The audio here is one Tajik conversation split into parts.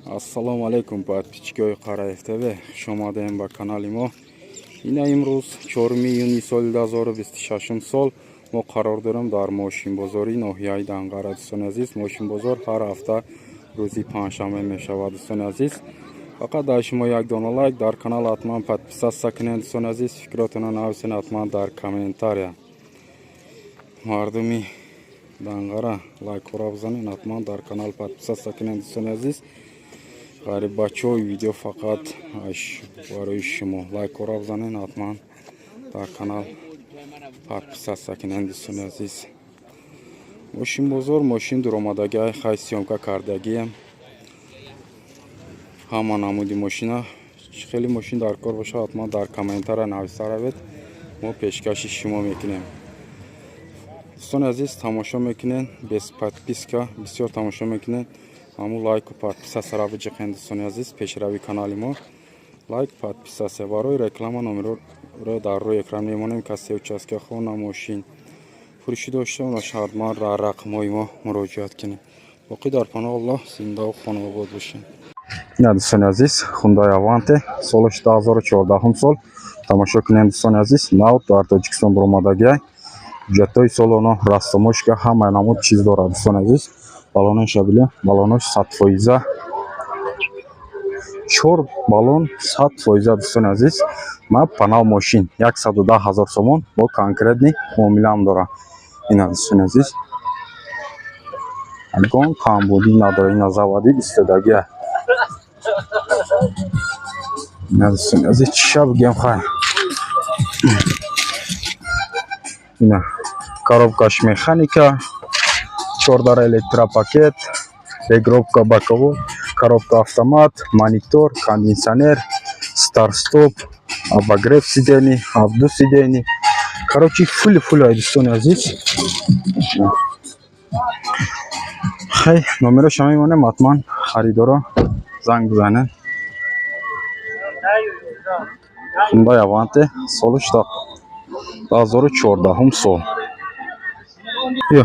Ассалому алейкум, подписчикои Қараев ТВ. Хуш омадем ба канали мо. Ина имрӯз 4 июни соли 2026 сол мо қарор дорем дар мошинбозори ноҳияи Данғара. Дӯстони азиз, мошинбозор ҳар ҳафта рӯзи панҷшанбе мешавад. Дӯстони азиз, фақат дар шумо як дона лайк, дар канал ҳатман подписатсия кунед. Дӯстони азиз, фикротона нависед ҳатман дар комментария. Мардуми Данғара лайкора бизанед, ҳатман дар канал подписатсия кунед. Дӯстони азиз, غریب بچه های ویدیو فقط برای شما لایک را بزنین، حتما در کانال подписатсия کنین. دوستان عزیز، ماشین بازار ماشین درآمدگی های خیلی سیامکا کردگی همه نمودی ماشین خیلی ماشین در کار باشه حتما در کامنتار نوشته روید، ما پیشکش شما میکنیم. دوستان عزیز، تماشا میکنین، без подписка بسیار تماشا میکنین. Аму лайк و подписатсия ра биҷиқен. Дӯстони азиз, пешрави канали мо лайк, подписатсия. Барои реклама номерро дар рӯи экран мемонем. Касе участкахона мошин фурӯшӣ дошта бошад, ҳатман рақамҳои мо муроҷиат кунед. боқӣ дар паноҳи Аллоҳ зиндаву хонобод бошед. ина дӯстони азиз, Hyundai Avante соли 2014 сол тамошо кунед. Дӯстони азиз, нав дар Тоҷикистон буромадагӣ ҳуҷҷатҳои солона расомошка ҳама намуд чиз дорад. Дӯстони азиз, балонош шабиле, балонош 100%, 4 балон 100%. Дӯстони азиз, ма панал мошин 110,000 сомон бо конкретни муомилаам дора. Ина дӯстони азиз, ягон камбудӣ надора. Ина заводӣ истодагӣ. Ина дӯстони азиз, чиша бигем хай. Ина коробкаш механика, 4 электропакет, регулировка боковой, коробка автомат, монитор, кондиционер, старт-стоп, обогрев сидений, обдув сидений. Короче, фули ай дӯстони азиз. Хай, номероша мемонем, ҳатман харидоро занг бизанед. Hyundai Avante соли 2014 сол. Ё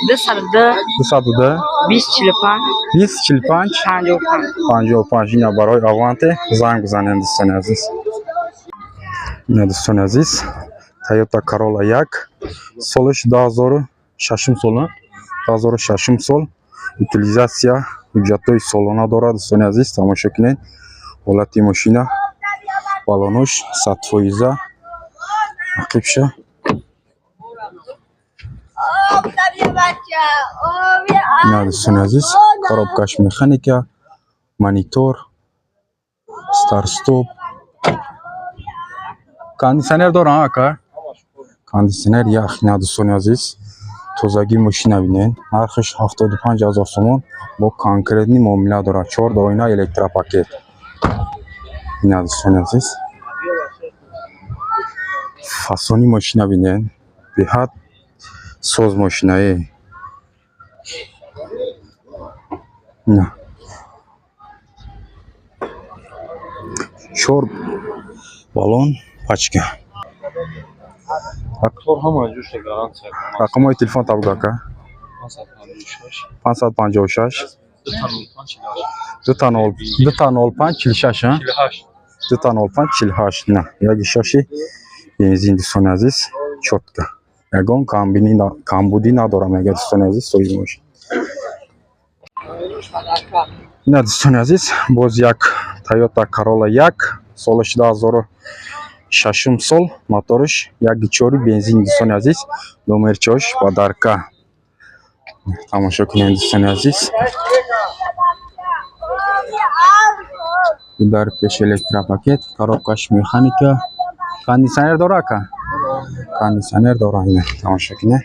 210 2045 55. Ина барои Avante занг бизанед. Дӯстони азиз, ина дӯстони азиз, Toyota Corolla 1 соли 2006 сол. 2006 сол утилизация ҳуҷҷатҳои солона дорад. Дӯстони азиз, тамошо кунед. ҳолати мошина, балонош 100%, ақибша. ина дӯстони азиз, коробкаш механика, монитор, старт-стоп. кондиционер дорам ака? кондиционер ях. Ина дӯстони азиз, тозагии мошина бинед. нархиш 75,000 сомон бо конкретни муомила дорад. 4 доина электропакет. ина дӯстони азиз, фасони мошина бинед. беҳад соз мошинае. ина 4 балон пачка. рақамҳои телефон табук ака? 556 205 46. 205 48. ина яги шаши бензин. дӯстони азиз, чотка. ягон камбудӣ надора мега. дӯстони азиз, сои мошин. ина дӯстони азиз, боз як Toyota Corolla 1 соли 2006 сол. моториш 1.4 бензин. дӯстони азиз, номерчош ба дарка. тамошо кунед. дӯстони азиз, дар пеш электропакет, коробкаш механика, кондиционер дора ака? кондиционер дора. ина тамошо кунед.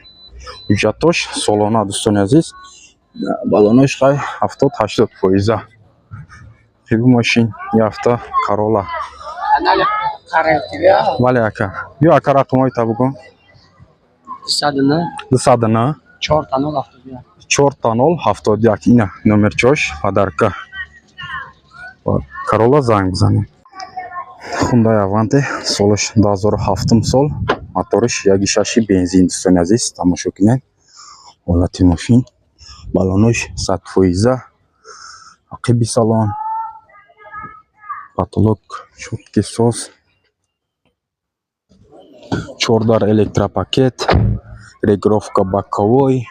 ҳуҷҷатош солона. дӯстони азиз, балонош хай 70-80%. хиби мошин яфта Corolla. вале ака, бё ака рақамҳои табугон. 209 4 ина номерчош падарка. Corolla занг бизанед. Hyundai Avante соли 2007 сол. моториш 1.6 бензин. дӯстони азиз, тамошо кунед. ҳолати мошин, балонош 100%, عقب салон, потолок четкий соус, 4 дар электропакет, регулировка боковой,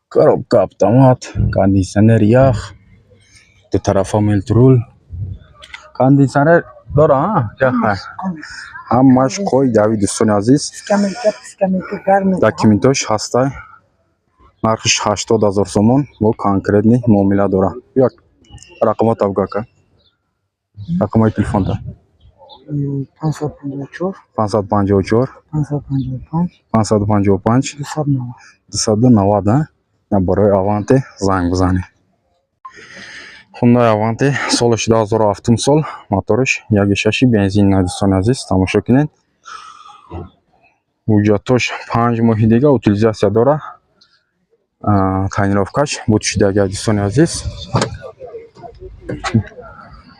коробка автомат, кондиционер ях, двутарафа мультруль. кондиционер дора ҳамаш қой дави дӯстони азиз. документош ҳастай. нархиш 80 000 сомон бо конкретни муомила дора. як рақамот авгака. рақамои телефонта 554 555 290 барои аванте занг бизанед. Hyundai Avante солиш 2007 сол, моториш 1.6 бензин дӯстони азиз тамошо кунед. ҳуҷҷатош 5 моҳи дига утилизатсия дора. тонировкаш бутушидага дӯстони азиз.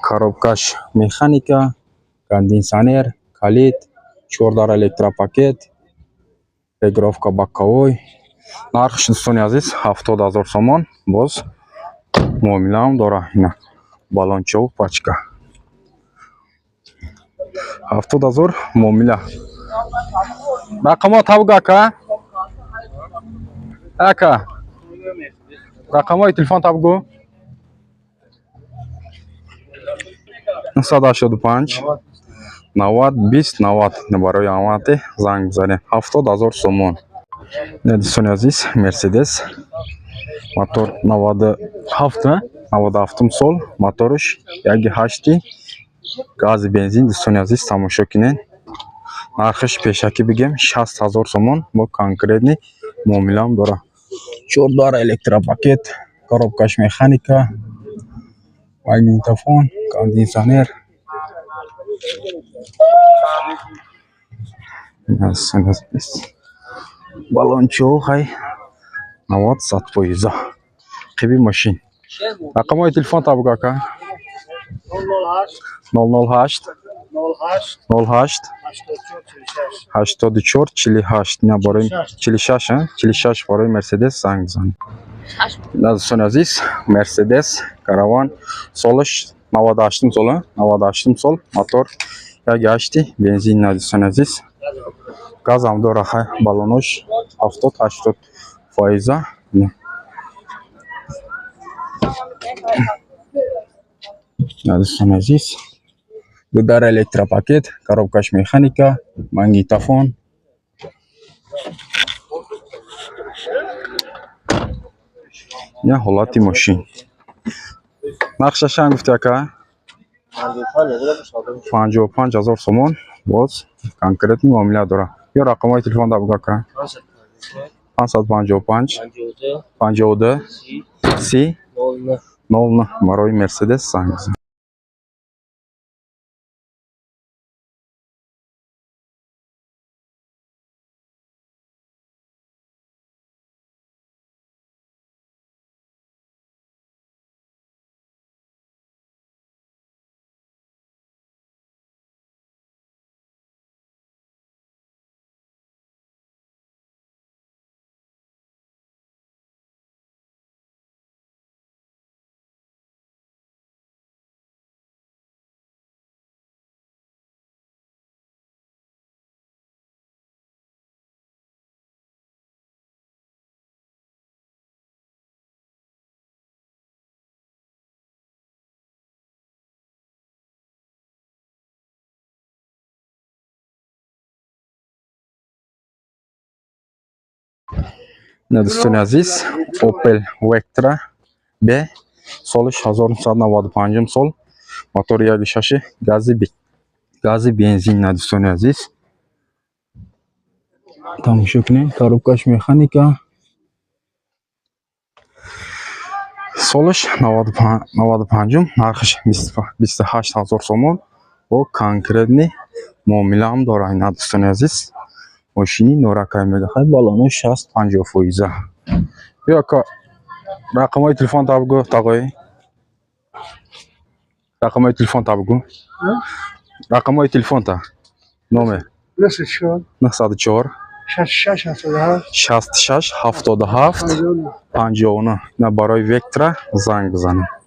коробкаш механика, кондиционер, калид, 4 дар электропакет, регулировка боковой. нархиш дӯстони азиз 70 000 сомон. боз муомилаам дора. ина балончаву пачка 70 000 муомила. рақамот тавгака ака рақамои телефон тавгу 985 90 20 90 барои аванте занг бизанед. 70 000 сомон. дӯстони азиз мерседес мотор 97 сол, моториш 1.8 гази бензин дӯстони азиз тамошо кунед. нархиш пешакӣ бигем 60 000 сомон бо конкретни муомилаам дора. 4 дар электропакет, коробкаш механика, магнитофон, кондиционер. балончо хай 90-100%. қиби машин. рақамои телефон табгака 008 08 84 48 ина барои 46 барои мерседес занг бизанед. дӯстони азиз мерседес караван солиш 98 сол, 98 сол, мотор 1.8 бензин дӯстони азиз. газам дора хай балонош 70-80%. дӯстони азиз дар электропакет, коробкаш механика, магнитофон. я ҳолати машин. нархша чанд гуфти ака? 55 000 сомон. боз конкретни муомила дора. ё рақамои телефон дабгака 555 52 30 00 барои мерседес занг бизанед. дӯстони азиз Opel Vectra B солиш 1995 сол, мотори 1.6 гази бензин дӯстони азиз тамошо кунед. коробкаш механика, солиш 95, нархиш 28 000 сомон бо конкретни муомилаам дора. ина дӯстони азиз машини норакай мегахай балонош 60-50%. ёка рақамои телефон табгу тағои. рақамои телефон табгу. рақамои телефонта номер 904 66 77 66 77 59 اینا برای وکترا زنگ بزنید.